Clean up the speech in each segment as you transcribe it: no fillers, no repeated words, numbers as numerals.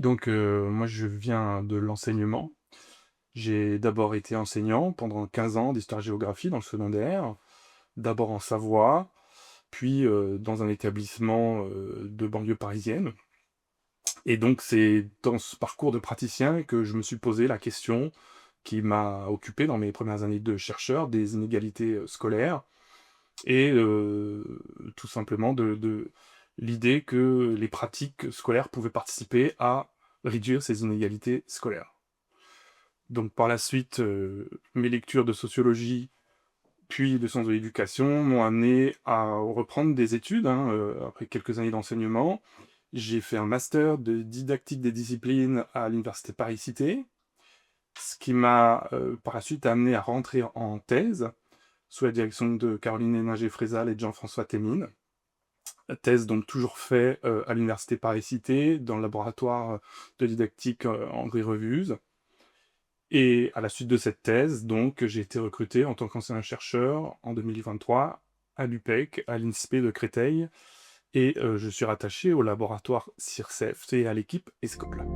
donc moi je viens de l'enseignement. J'ai d'abord été enseignant pendant 15 ans d'histoire-géographie dans le secondaire, d'abord en Savoie, puis dans un établissement de banlieue parisienne. Et donc c'est dans ce parcours de praticien que je me suis posé la question qui m'a occupé dans mes premières années de chercheur des inégalités scolaires et tout simplement de l'idée que les pratiques scolaires pouvaient participer à réduire ces inégalités scolaires. Donc par la suite, mes lectures de sociologie, puis de sciences de l'éducation m'ont amené à reprendre des études, hein, après quelques années d'enseignement. J'ai fait un master de didactique des disciplines à l'université Paris-Cité, ce qui m'a par la suite amené à rentrer en thèse, sous la direction de Caroline Héninger-Frézal et de Jean-François Thémines. Thèse donc toujours faite à l'université Paris-Cité, dans le laboratoire de didactique André Revuse. Et à la suite de cette thèse, donc, j'ai été recruté en tant qu'enseignant-chercheur en 2023 à l'UPEC, à l'INSPE de Créteil, et je suis rattaché au laboratoire CIRCEF et à l'équipe ESCOL.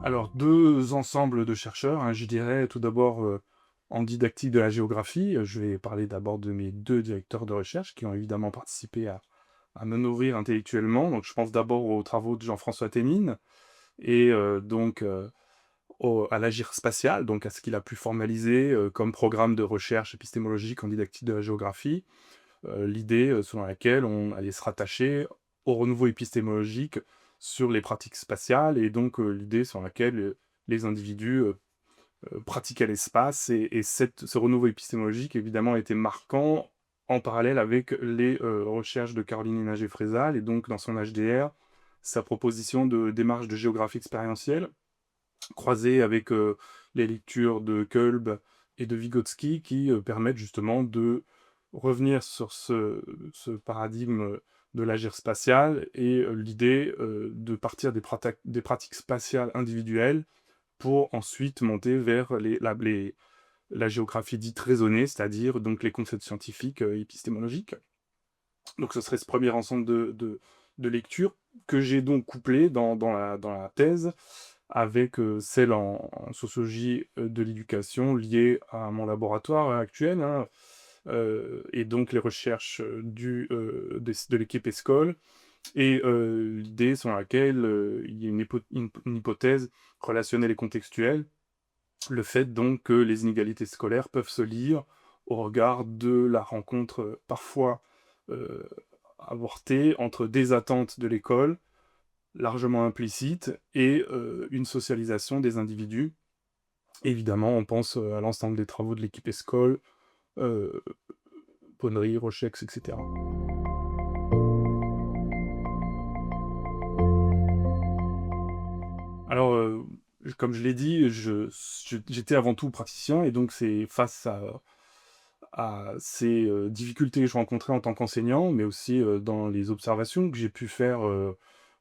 Alors, deux ensembles de chercheurs, hein, je dirais tout d'abord en didactique de la géographie. Je vais parler d'abord de mes deux directeurs de recherche qui ont évidemment participé à me nourrir intellectuellement. Donc, je pense d'abord aux travaux de Jean-François Thémines et à l'agir spatial, donc à ce qu'il a pu formaliser comme programme de recherche épistémologique en didactique de la géographie, l'idée selon laquelle on allait se rattacher au renouveau épistémologique sur les pratiques spatiales, et donc l'idée selon laquelle les individus pratiquaient l'espace, et ce renouveau épistémologique évidemment était marquant en parallèle avec les recherches de Caroline Héninger-Frézal, et donc dans son HDR, sa proposition de démarche de géographie expérientielle, croisée avec les lectures de Kolb et de Vygotsky, qui permettent justement de revenir sur ce paradigme de l'agir spatial et l'idée de partir des pratiques spatiales individuelles pour ensuite monter vers la géographie dite raisonnée, c'est-à-dire donc les concepts scientifiques épistémologiques. Donc ce serait ce premier ensemble de lectures que j'ai donc couplé dans la thèse avec celle en sociologie de l'éducation liée à mon laboratoire actuel, hein, et donc les recherches de l'équipe ESCOL, et l'idée selon laquelle il y a une hypothèse relationnelle et contextuelle, le fait donc que les inégalités scolaires peuvent se lire au regard de la rencontre parfois euh, avortée entre des attentes de l'école, largement implicite, et une socialisation des individus. Évidemment, on pense à l'ensemble des travaux de l'équipe ESCOL, euh, Ponnery, Rochex, etc. Alors, comme je l'ai dit, j'étais avant tout praticien, et donc c'est face à ces difficultés que je rencontrais en tant qu'enseignant, mais aussi dans les observations que j'ai pu faire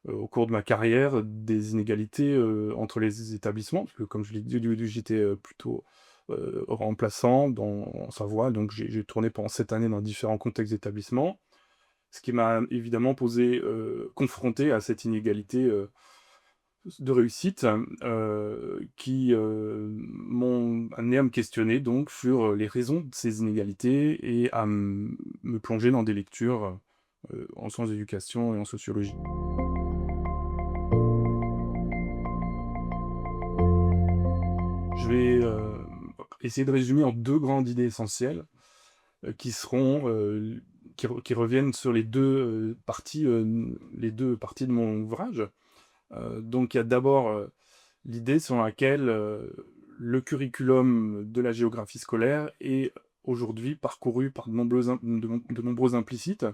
au cours de ma carrière, des inégalités entre les établissements, parce que comme je l'ai dit au début, j'étais plutôt remplaçant en Savoie, donc j'ai tourné pendant 7 années dans différents contextes d'établissements, ce qui m'a évidemment confronté à cette inégalité de réussite qui m'ont amené à me questionner donc sur les raisons de ces inégalités et à me plonger dans des lectures en sciences d'éducation et en sociologie. Je vais essayer de résumer en deux grandes idées essentielles qui seront qui reviennent sur les deux parties de mon ouvrage. Donc il y a d'abord l'idée selon laquelle le curriculum de la géographie scolaire est aujourd'hui parcouru par de nombreux implicites.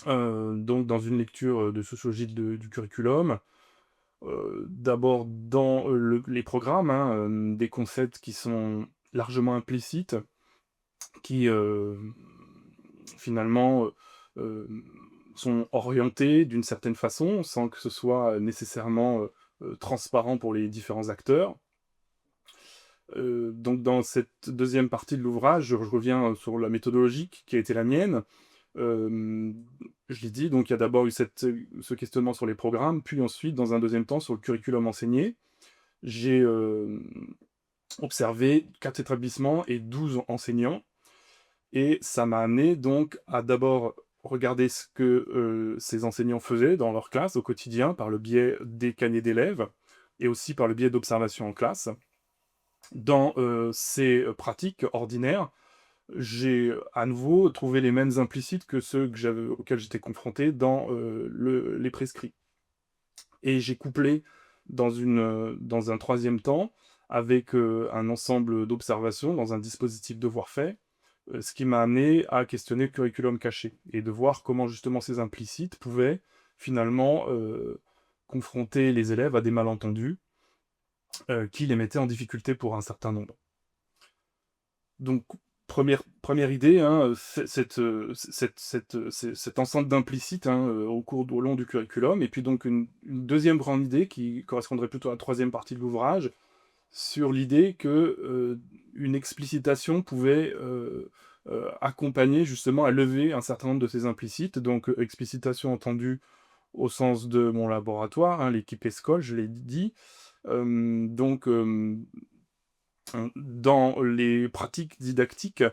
Donc dans une lecture de sociologie du curriculum, d'abord dans les programmes, hein, des concepts qui sont largement implicites, qui finalement euh, sont orientés d'une certaine façon, sans que ce soit nécessairement transparent pour les différents acteurs. Donc dans cette deuxième partie de l'ouvrage, je reviens sur la méthodologie qui a été la mienne, Hem, je l'ai dit, donc il y a d'abord eu ce questionnement sur les programmes, puis ensuite, dans un deuxième temps, sur le curriculum enseigné. J'ai, observé 4 établissements et 12 enseignants et ça m'a amené donc à d'abord regarder ce que, ces enseignants faisaient dans leur classe au quotidien par le biais des carnets d'élèves et aussi par le biais d'observations en classe. Dans, ces, pratiques ordinaires, j'ai à nouveau trouvé les mêmes implicites que ceux auxquels j'étais confronté dans, les prescrits. Et j'ai couplé dans un troisième temps avec, un ensemble d'observations dans un dispositif devoir fait, ce qui m'a amené à questionner le curriculum caché et de voir comment justement ces implicites pouvaient finalement, confronter les élèves à des malentendus, qui les mettaient en difficulté pour un certain nombre. Donc première idée, hein, cet ensemble d'implicites, hein, au long du curriculum et puis donc une 2e grande idée qui correspondrait plutôt à la 3e partie de l'ouvrage, sur l'idée que, une explicitation pouvait, accompagner justement à lever un certain nombre de ces implicites. Donc, explicitation entendue au sens de mon laboratoire, hein, l'équipe ESCOL, je l'ai dit. Donc, dans les pratiques didactiques,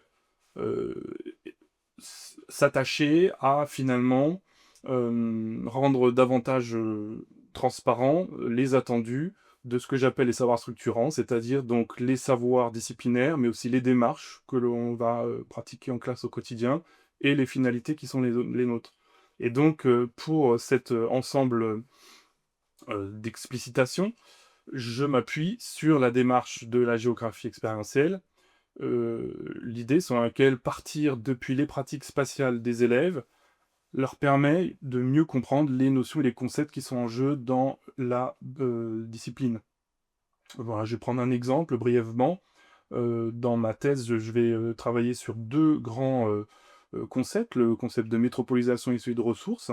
heu, s'attacher à finalement, rendre davantage, transparents les attendus de ce que j'appelle les savoirs structurants, c'est-à-dire donc les savoirs disciplinaires, mais aussi les démarches que l'on va, pratiquer en classe au quotidien et les finalités qui sont les nôtres. Et donc, pour cet, ensemble, d'explicitation, je m'appuie sur la démarche de la géographie expérientielle, l'idée selon laquelle partir depuis les pratiques spatiales des élèves leur permet de mieux comprendre les notions et les concepts qui sont en jeu dans la, discipline. Voilà, je vais prendre un exemple brièvement. Dans ma thèse, je vais, travailler sur 2 grands, concepts. Le concept de métropolisation et celui de ressources.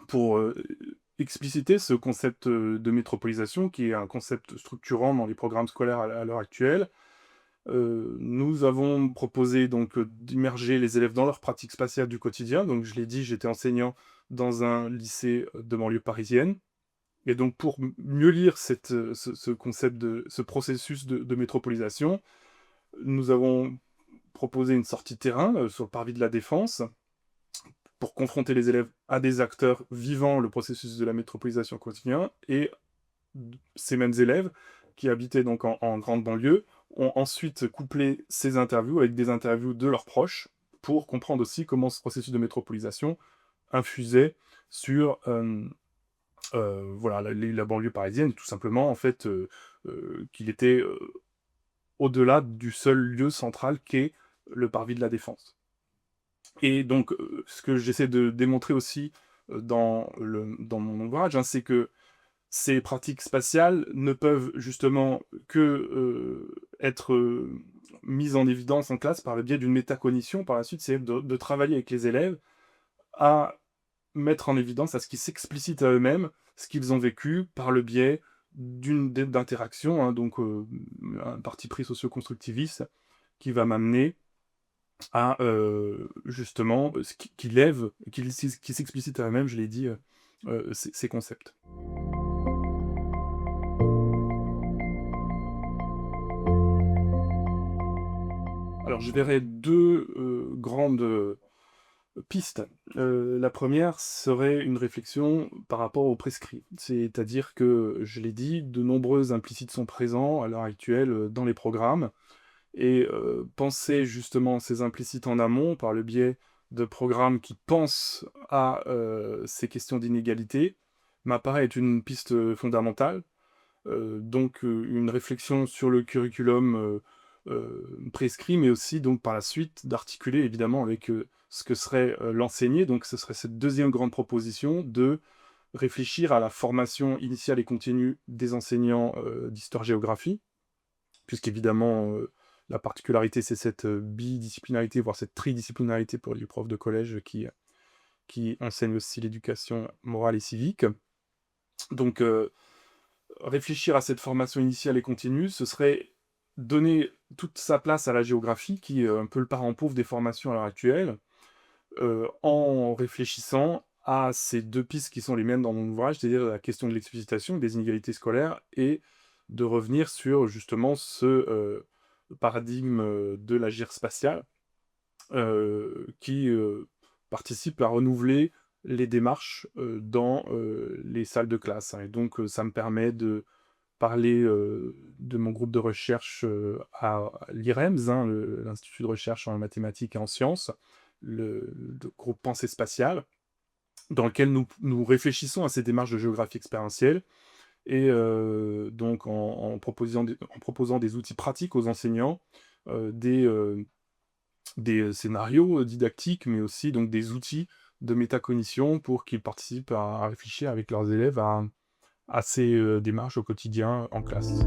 Pour, expliciter ce concept, de métropolisation qui est un concept structurant dans les programmes scolaires à l'heure actuelle. Nous avons proposé donc, d'immerger les élèves dans leur pratique spatiale du quotidien. Donc je l'ai dit, j'étais enseignant dans un lycée de banlieue parisienne et donc pour mieux lire ce concept ce processus de métropolisation, nous avons proposé une sortie terrain, sur le parvis de la Défense pour confronter les élèves à des acteurs vivant le processus de la métropolisation quotidien et ces mêmes élèves qui habitaient donc en grande banlieue ont ensuite couplé ces interviews avec des interviews de leurs proches pour comprendre aussi comment ce processus de métropolisation infusait sur voilà, la banlieue parisienne, tout simplement en fait qu'il était au-delà du seul lieu central qu'est le parvis de la Défense. Et donc ce que j'essaie de démontrer aussi dans mon ouvrage, hein, c'est que ces pratiques spatiales ne peuvent justement que, être, mises en évidence en classe par le biais d'une métacognition par la suite, c'est de travailler avec les élèves à mettre en évidence, à ce qu'ils s'explicitent à eux-mêmes ce qu'ils ont vécu par le biais d'interactions, hein, donc un parti pris socio-constructiviste qui va m'amener à, justement, ce qui lève, qui s'explicite à eux-mêmes, je l'ai dit, ces concepts. Alors je verrais 2 grandes, pistes. La première serait une réflexion par rapport aux prescrits. C'est-à-dire que, je l'ai dit, de nombreux implicites sont présents à l'heure actuelle, dans les programmes et penser justement ces implicites en amont par le biais de programmes qui pensent à, ces questions d'inégalité, m'apparaît être une piste, fondamentale. Donc une réflexion sur le curriculum, prescrit, mais aussi donc par la suite d'articuler évidemment avec, ce que serait, l'enseigné. Donc ce serait cette deuxième grande proposition de réfléchir à la formation initiale et continue des enseignants, d'histoire-géographie, puisqu'évidemment, la particularité c'est cette, bidisciplinarité, voire cette tridisciplinarité pour les profs de collège qui enseignent aussi l'éducation morale et civique. Donc réfléchir à cette formation initiale et continue, ce serait donner toute sa place à la géographie, qui est un peu le parent pauvre des formations à l'heure actuelle, en réfléchissant à ces 2 pistes qui sont les mêmes dans mon ouvrage, c'est-à-dire la question de l'explicitation des inégalités scolaires et de revenir sur justement ce, paradigme, de l'agir spatial, qui, participe à renouveler les démarches, dans, les salles de classe, hein, et donc ça me permet de parler, de mon groupe de recherche, à l'IREMS, hein, l'Institut de recherche en mathématiques et en sciences, le groupe Pensée spatiale, dans lequel nous réfléchissons à ces démarches de géographie expérientielle et donc en proposant des outils pratiques aux enseignants, des scénarios, didactiques, mais aussi donc des outils de métacognition pour qu'ils participent à réfléchir avec leurs élèves à ces, démarches au quotidien en classe.